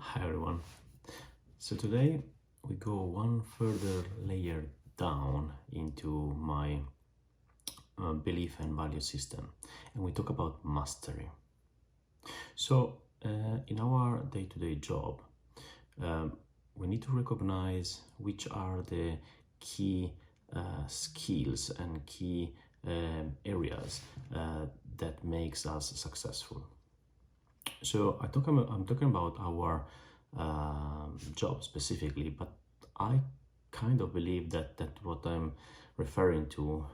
Hi everyone. So today we go one further layer down into my belief and value system, and we talk about mastery. So in our day-to-day job, we need to recognize which are the key skills and key areas that makes us successful. So I'm talking about our job specifically, but I kind of believe that what I'm referring to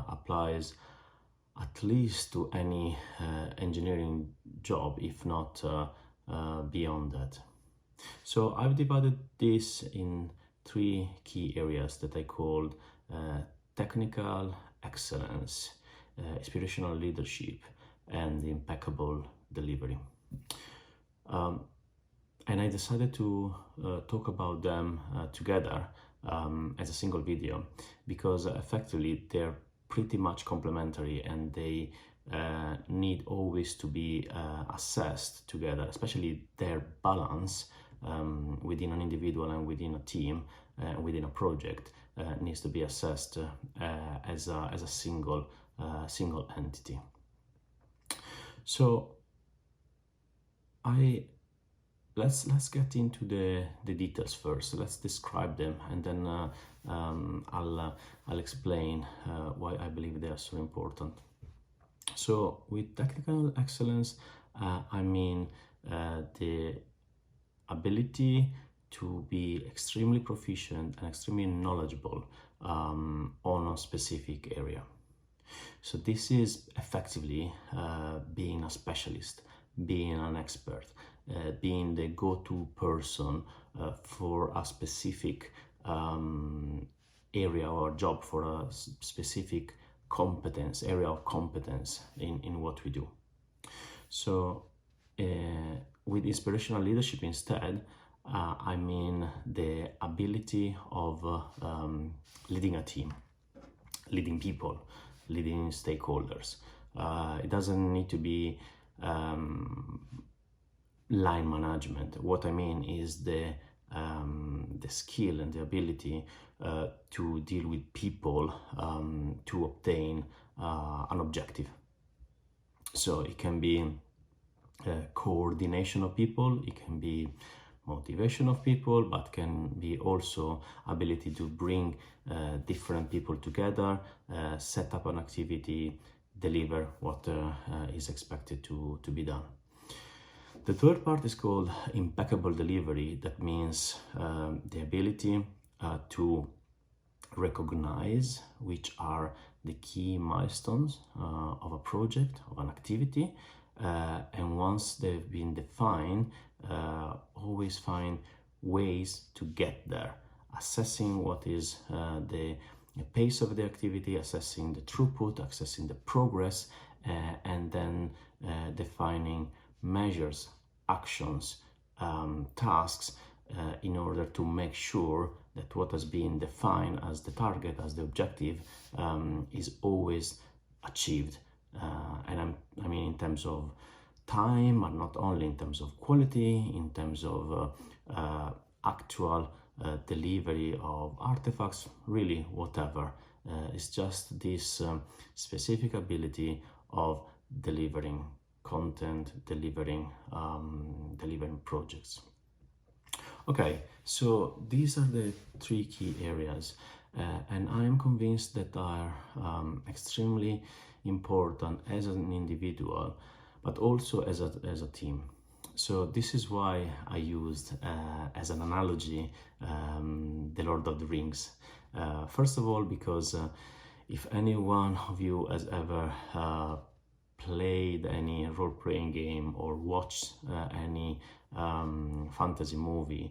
applies at least to any engineering job, if not beyond that. So I've divided this in three key areas that I called technical excellence, inspirational leadership, and impeccable delivery. And I decided to talk about them together as a single video because effectively they're pretty much complementary and they need always to be assessed together, especially their balance within an individual and within a team, within a project, needs to be assessed as a single entity. So let's get into the details first. So let's describe them, and then I'll explain why I believe they are so important. So with technical excellence, I mean the ability to be extremely proficient and extremely knowledgeable on a specific area. So this is effectively being a specialist, being an expert, being the go-to person for a specific area or job, for a specific area of competence in what we do. So with inspirational leadership instead, I mean the ability of leading a team, leading people, leading stakeholders. It doesn't need to be line management. What I mean is the skill and the ability to deal with people to obtain an objective. So it can be coordination of people, it can be motivation of people, but can be also ability to bring different people together, set up an activity, deliver what is expected to be done. The third part is called impeccable delivery. That means the ability to recognize which are the key milestones of a project, of an activity, and once they've been defined, always find ways to get there, assessing what is the pace of the activity, assessing the throughput, assessing the progress, and then defining measures, actions, tasks in order to make sure that what has been defined as the target, as the objective, is always achieved. And I mean in terms of time, but not only in terms of quality, in terms of actual delivery of artifacts, really whatever. It's just this specific ability of delivering content, delivering projects. Okay, so these are the three key areas, and I am convinced that are extremely important as an individual, but also as a team. So this is why I used as an analogy the Lord of the Rings. First of all, because if any one of you has ever played any role-playing game or watched any fantasy movie,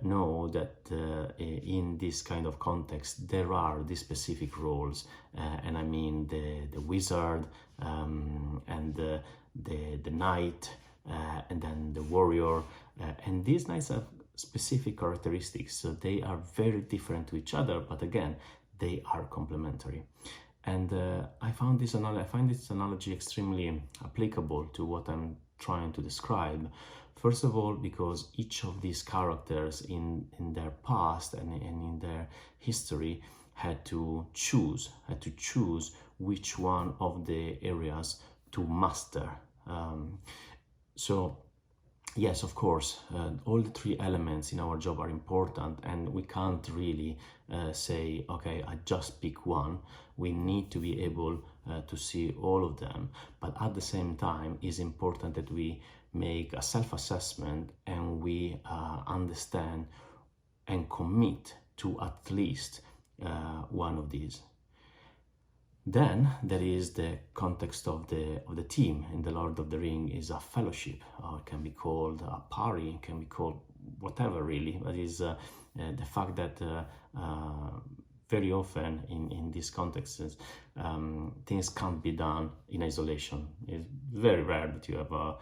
know that in this kind of context there are these specific roles, and I mean the wizard and the knight, and then the warrior, and these knights have specific characteristics, so they are very different to each other, but again they are complementary. And I find this analogy extremely applicable to what I'm trying to describe. First of all, because each of these characters in their past and in their history had to choose which one of the areas to master. So yes, of course, all the three elements in our job are important, and we can't really say, okay, I just pick one. We need to be able to see all of them, but at the same time, it's important that we make a self-assessment and we understand and commit to at least one of these. Then there is the context of the team. In the Lord of the Ring is a fellowship, or it can be called a party, it can be called whatever really, but is the fact that very often in these contexts things can't be done in isolation. It's very rare that you have a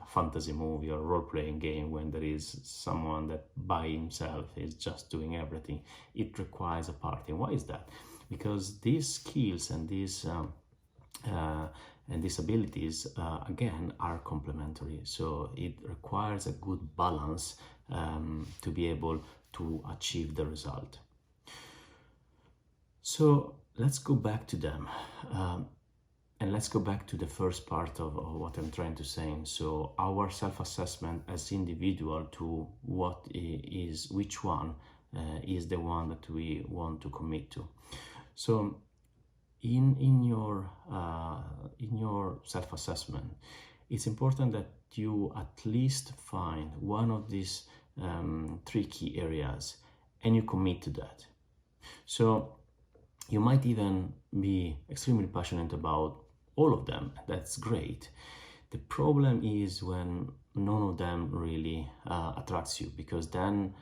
fantasy movie or role-playing game when there is someone that by himself is just doing everything. It requires a party. Why is that? Because these skills and these abilities again are complementary, so it requires a good balance to be able to achieve the result. So let's go back to them, and let's go back to the first part of what I'm trying to say. So our self-assessment as individual to which one is the one that we want to commit to. So in your self-assessment, it's important that you at least find one of these three key areas and you commit to that. So you might even be extremely passionate about all of them. That's great. The problem is when none of them really attracts you, because then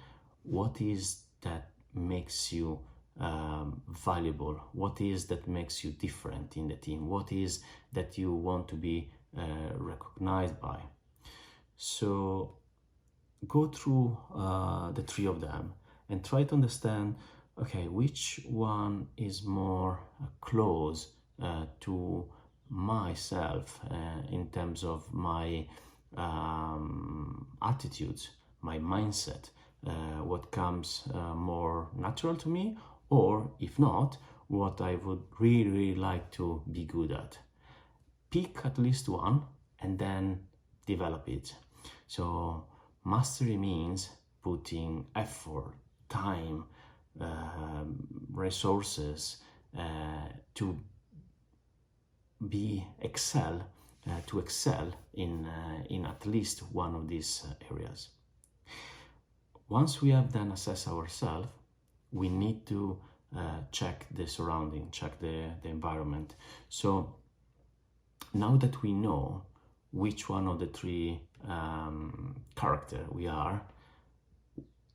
what is that makes you valuable? What is that makes you different in the team? What is that you want to be recognized by? So go through the three of them and try to understand, okay, which one is more close to myself in terms of my attitudes, my mindset, what comes more natural to me, or if not, what I would really like to be good at. Pick at least one and then develop it. So mastery means putting effort, time, resources to excel in at least one of these areas. Once we have then assessed ourselves, we need to check the surrounding, check the environment. So now that we know which one of the three character we are,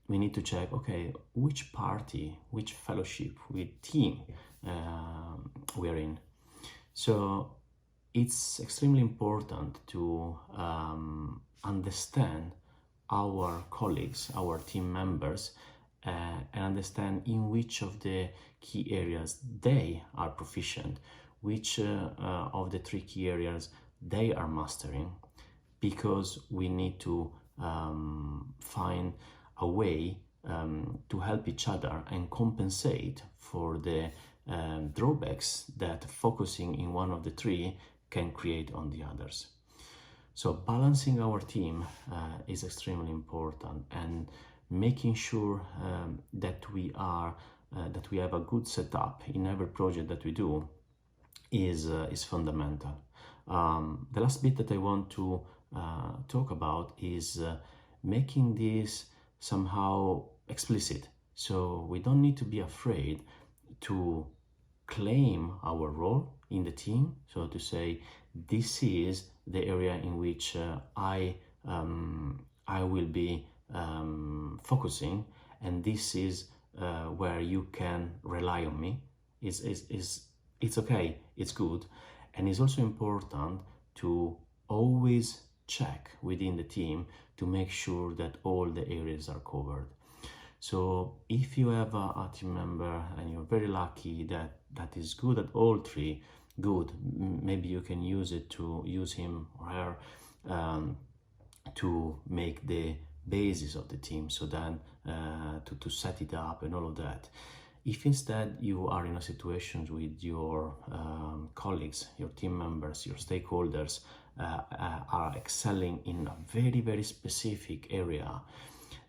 we need to check, okay, which party, which fellowship, which team we are in. So it's extremely important to understand our colleagues, our team members, and understand in which of the key areas they are proficient, which of the three key areas they are mastering, because we need to find a way to help each other and compensate for the drawbacks that focusing in one of the three can create on the others. So balancing our team is extremely important, and making sure that we have a good setup in every project that we do is fundamental. The last bit that I want to talk about is making this somehow explicit. So we don't need to be afraid to claim our role in the team. So to say, this is the area in which I will be focusing, and this is where you can rely on me. It's okay, it's good. And it's also important to always check within the team to make sure that all the areas are covered. So if you have a team member and you're very lucky that is good at all three, good. Maybe you can use him or her to make the basis of the team, so then to set it up and all of that. If instead you are in a situation with your colleagues, your team members, your stakeholders are excelling in a very, very specific area,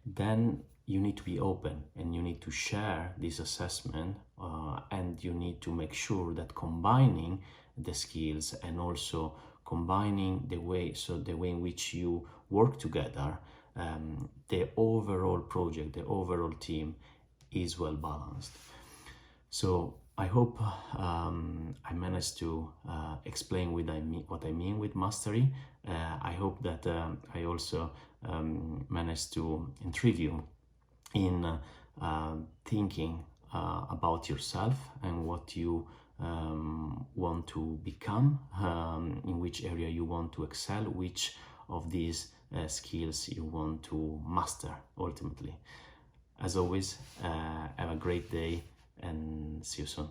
then you need to be open and you need to share this assessment, and you need to make sure that combining the skills and also combining the way in which you work together, the overall project, the overall team is well balanced. So I hope I managed to explain what I mean with mastery. I hope that I also managed to intrigue you in thinking about yourself and what you want to become, in which area you want to excel, which of these skills you want to master ultimately. As always, have a great day and see you soon.